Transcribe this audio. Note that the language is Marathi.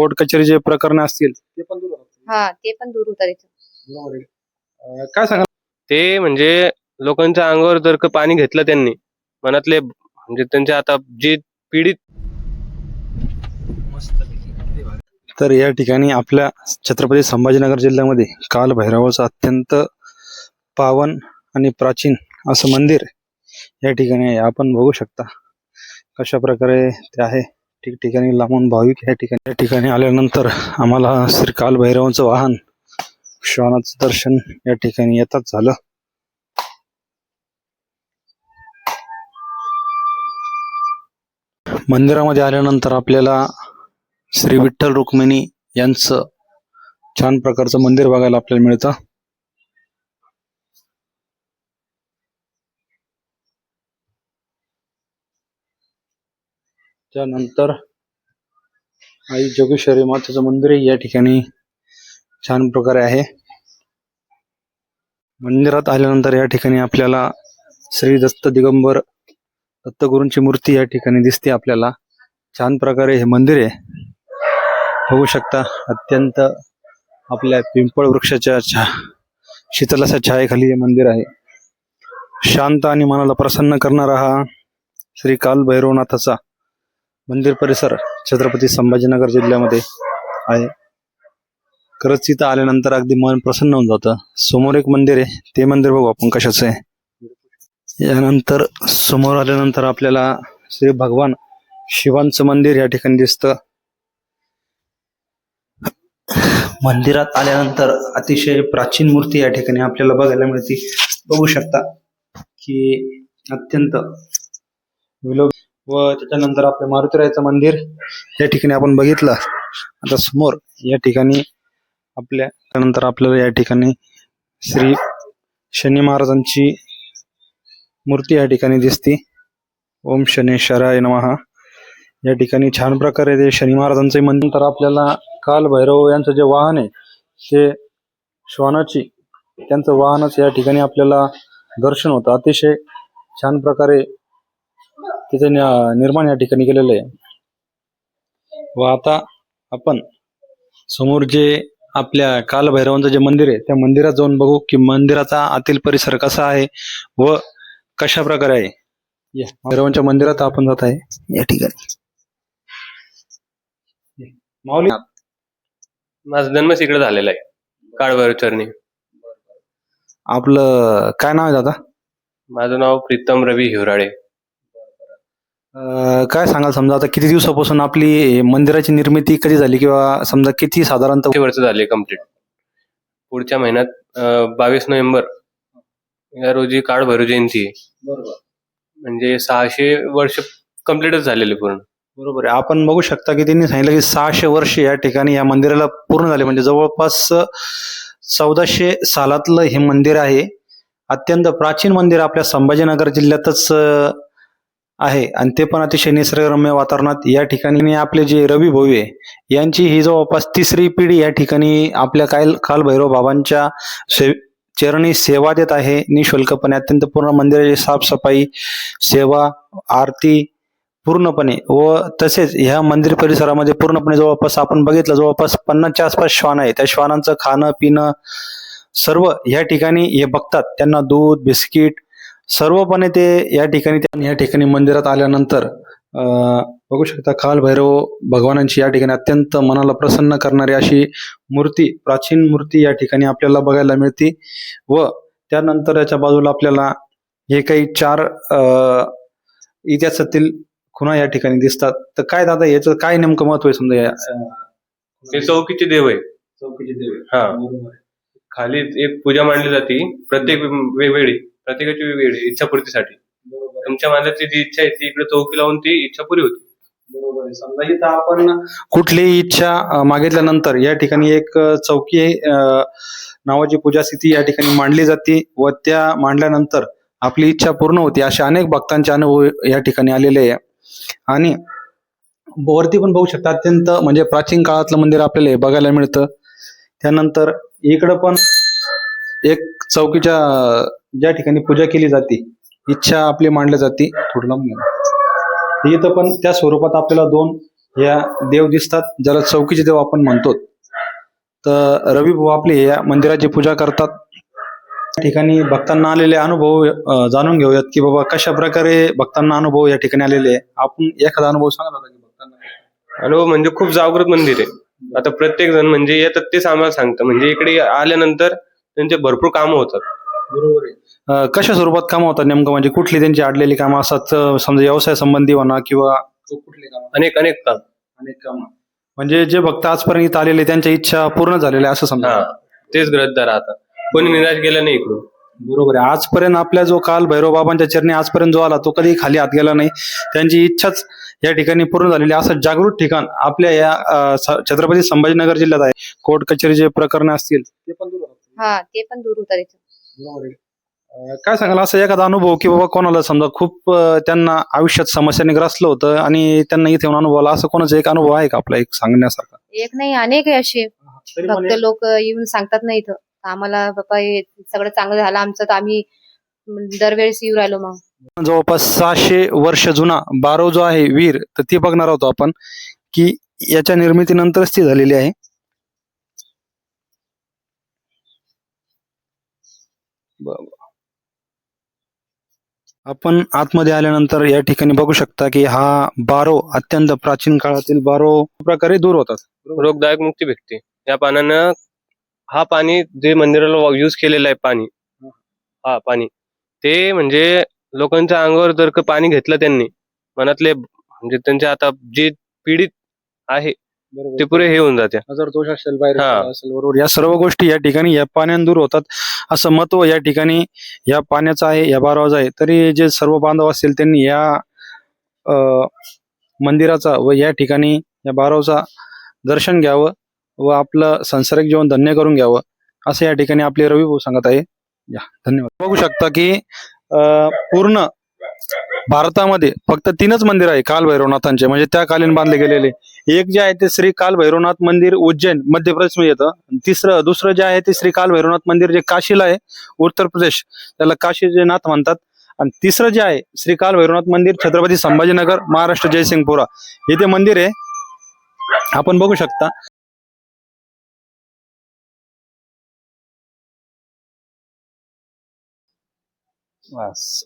कोर्ट कचेरीचे प्रकरण असतील ते पण दूर होतात. हा ते पण दूर होतात इथं. बरोबर आहे. काय सांगा ते म्हणजे लोकांच्या अंगावर जर का पाणी घेतलं त्यांनी मनातले म्हणजे त्यांच्या आता जी पीडित. तर या ठिकाणी आपल्या छत्रपती संभाजीनगर जिल्ह्यामध्ये कालभैरवाचं अत्यंत पावन आणि प्राचीन असं मंदिर या ठिकाणी आहे. आपण बघू शकता कशा प्रकारे ते आहे. ठिकठिकाणी लांबून भाविक या ठिकाणी आल्यानंतर आम्हाला श्री कालभैरवाचं वाहन श्वानाचं दर्शन या ठिकाणी येताच झालं. मंदिरामध्ये आल्यानंतर आपल्याला श्री विठ्ठल रुक्मिणी यांचं छान प्रकारचं मंदिर बघायला आपल्याला मिळतं. त्यानंतर आई जोगेश्वरी मातेचं मंदिर या ठिकाणी छान प्रकारे आहे. मंदिरात आल्यानंतर या ठिकाणी आपल्याला श्री दत्त दिगंबर दत्तगुरूंची मूर्ती या ठिकाणी दिसते आपल्याला. छान प्रकारे हे मंदिर आहे. बघू शकता अत्यंत आपल्या पिंपळ वृक्षाच्या शीतल अशा छायेखाली हे मंदिर आहे. शांत आणि मनाला प्रसन्न करणारा हा श्री कालभैरवनाथाचा मंदिर परिसर छत्रपती संभाजीनगर जिल्ह्यामध्ये आहे. खरंच तिथं आल्यानंतर अगदी मन प्रसन्न होऊन जातं. समोर एक मंदिर आहे, ते मंदिर बघू आपण कशाचं आहे. यानंतर समोर आल्यानंतर आपल्याला श्री भगवान शिवांचं मंदिर या ठिकाणी दिसतं. मंदिरात आल्यानंतर अतिशय प्राचीन मूर्ती या ठिकाणी आपल्याला बघायला मिळते. बघू शकता की अत्यंत विलोभ. व त्याच्यानंतर आपल्या मारुतीरायाचं मंदिर या ठिकाणी आपण बघितलं. आता समोर या ठिकाणी त्यानंतर आपल्याला या ठिकाणी श्री शनी महाराजांची मूर्ती या ठिकाणी दिसते. ओम शनेश्वराय नमः. या ठिकाणी छान प्रकारे ते शनी महाराजांचे मंदिर. तर आपल्याला कालभैरव यांचं जे वाहन आहे ते श्वानाची त्यांचं वाहनच या ठिकाणी आपल्याला दर्शन होतं. अतिशय छान प्रकारे तिथे निर्माण या ठिकाणी केलेलं आहे. व आता आपण समोर जे आपल्या कालभैरवांचं जे मंदिर आहे त्या मंदिरात जाऊन बघू की मंदिराचा आतील परिसर कसा आहे व कशा प्रकारे आहे. या भैरवांच्या मंदिरात आपण जात आहे या ठिकाणी. माऊली, माझा जन्मच इकडे झालेला आहे काळभैरव चरणी. आपलं काय नाव आहे दादा? माझं नाव प्रीतम रवी हिवराळे. काय सांगाल, समजा आता किती दिवसापासून आपली मंदिराची निर्मिती कधी झाली किंवा समजा किती साधारणतः वर्ष झाले कम्प्लीट. पुढच्या महिन्यात 22 नोव्हेंबर या रोजी काळभैरव जयंती आहे. बरोबर. म्हणजे 600 वर्ष कम्प्लीटच झालेले पूर्ण. बरोबर आहे. आपण बघू शकता की त्यांनी सांगितलं की 600 वर्ष या ठिकाणी या मंदिराला पूर्ण झाले. म्हणजे जवळपास 1400 सालातलं हे मंदिर आहे. अत्यंत प्राचीन मंदिर आपल्या संभाजीनगर जिल्ह्यातच आहे आणि ते पण अतिशय निसर्गरम्य वातावरणात. या ठिकाणी आपले जे रवी भाऊ आहे यांची ही जवळपास 3री पिढी या ठिकाणी आपल्या कालभैरव बाबांच्या चरणी सेवा देत आहे निशुल्कपणे. अत्यंत पूर्ण मंदिराची साफसफाई, सेवा, आरती पूर्णपणे. व तसेच ह्या मंदिर परिसरामध्ये पूर्णपणे जवळपास आपण बघितलं जवळपास 50च्या आसपास श्वान आहे. त्या श्वानांचं खाणं पिणं सर्व या ठिकाणी हे बघतात. त्यांना दूध बिस्किट सर्वपणे ते या ठिकाणी मंदिरात आल्यानंतर बघू शकता कालभैरव भगवानांची या ठिकाणी अत्यंत मनाला प्रसन्न करणारी अशी मूर्ती, प्राचीन मूर्ती या ठिकाणी आपल्याला बघायला मिळते. व त्यानंतर याच्या बाजूला आपल्याला हे काही 4 इतिहासातील खुणा या ठिकाणी दिसतात. तर काय दादा याचं काय नेमकं महत्व आहे समजा? हे चौकीचे देव आहे. चौकीचे देव. हा, खाली एक पूजा मांडली जाते. प्रत्येकाची वेगवेगळी इच्छापूर्तीसाठी. तुमच्या मनातली जी इच्छा आहे ती इकडे चौकी लावून ती इच्छा पुरी होती. बरोबर आहे. समजा इथं आपण कुठलीही इच्छा मागितल्यानंतर या ठिकाणी एक चौकी नावाची पूजास्थिती या ठिकाणी मांडली जाते व त्या मांडल्यानंतर आपली इच्छा पूर्ण होती. अशा अनेक भक्तांचे अनुभव या ठिकाणी आलेले आहे. आणि वरती पण बघू शकता अत्यंत म्हणजे प्राचीन काळातलं मंदिर आपल्याला बघायला मिळतं. त्यानंतर इकडं पण एक चौकीच्या ज्या ठिकाणी पूजा केली जाते, इच्छा आपली मांडली जाते. थोडं लांब इथं पण त्या स्वरूपात आपल्याला 2 या देव दिसतात, ज्याला चौकीचे देव आपण म्हणतो. तर रवी भाऊ आपले या मंदिराची पूजा करतात. या ठिकाणी भक्तांना आलेले अनुभव जाणून घेऊयात की बाबा कशा प्रकारे भक्तांना अनुभव या ठिकाणी आलेले आहे. आपण एखादा अनुभव सांगा दादा की भक्तांना. अनुभव म्हणजे खूप जागृत मंदिर आहे. आता प्रत्येक जण म्हणजे येतात तेच आम्हाला सांगतं, म्हणजे इकडे आल्यानंतर त्यांचे भरपूर कामं होतात. बरोबर आहे. कशा स्वरूपात कामं होतात नेमकं, म्हणजे कुठली त्यांची अडलेली कामं असतात, समजा व्यवसाय संबंधी म्हणा किंवा कुठली कामं? अनेक अनेक काम. अनेक कामं. म्हणजे जे भक्त आजपर्यंत इथं आलेले त्यांच्या इच्छा पूर्ण झालेल्या असं समजा. हा, तेच गरज धरा. आता कोणी निराश गेलं नाही इकडून. बरोबर आहे. आजपर्यंत आपल्या जो काल भैरव बाबांच्या चरणी आजपर्यंत जो आला तो कधी खाली हात गेला नाही. त्यांची इच्छाच या ठिकाणी पूर्ण झालेली आहे. असं जागृत ठिकाण आपल्या या छत्रपती संभाजीनगर जिल्ह्यात आहे. कोर्ट कचेरीचे प्रकरण असतील ते पण दूर होतात. हा, ते पण दूर होतात इथं. बरोबर आहे. काय सांगाल असं एखादा अनुभव की बाबा कोणाला समजा खूप त्यांना आयुष्यात समस्याने ग्रासलं होतं आणि त्यांना इथे येऊन अनुभव आला, असं कोणाचा एक अनुभव आहे का आपला एक सांगण्यासारखा? एक नाही, अनेक आहे असे तरी पण भक्त लोक येऊन सांगतात ना इथं, आम्हाला बाबा हे सगळं चांगलं झालं आमचं, तर आम्ही दरवेळेस येऊ राहिलो. मग जवळपास 600 वर्ष जुना बारव जो आहे वीर, तर ती बघणार आहोत आपण की याच्या निर्मितीनंतरच ती झालेली आहे. आपण आतमध्ये आल्यानंतर या ठिकाणी बघू शकता की हा बारव अत्यंत प्राचीन काळातील बारव प्रकारे दूर होतात. रोगदायक मुक्ती भेटते या पाण्यानं. हा पाणी जे मंदिराला यूज केलेलं आहे पाणी, हा पाणी ते म्हणजे लोकांच्या अंगावर जर का पाणी घेतलं त्यांनी, मनातले म्हणजे त्यांच्या आता जे पीडित आहे ते पुरे हे होऊन जाते. हजार दोष असेल, बाहेर हा. असेल, बरोबर. या सर्व गोष्टी या ठिकाणी या पाण्याने दूर होतात असं महत्व या ठिकाणी या पाण्याचं आहे, या बारवाचं आहे. तरी जे सर्व बांधव असतील त्यांनी या मंदिराचा व या ठिकाणी या बारवचा दर्शन घ्यावं व आपलं सांसारिक जीवन धन्य करून घ्यावं असं या ठिकाणी आपले रवी भाऊ सांगत आहे. या धन्यवाद. बघू शकता की पूर्ण भारतामध्ये फक्त 3च मंदिर आहे काल भैरवनाथांचे, म्हणजे त्या कालीन बांधले गेलेले. एक जे आहे ते श्री काल भैरवनाथ मंदिर उज्जैन मध्य प्रदेश मध्ये येतं. दुसरं जे आहे ते श्री काल भैरवनाथ मंदिर जे काशीला आहे उत्तर प्रदेश, त्याला काशीचे नाथ म्हणतात. आणि तिसरं जे आहे श्री काल भैरवनाथ मंदिर छत्रपती संभाजीनगर महाराष्ट्र जयसिंगपुरा इथे मंदिर आहे, आपण बघू शकता. बस.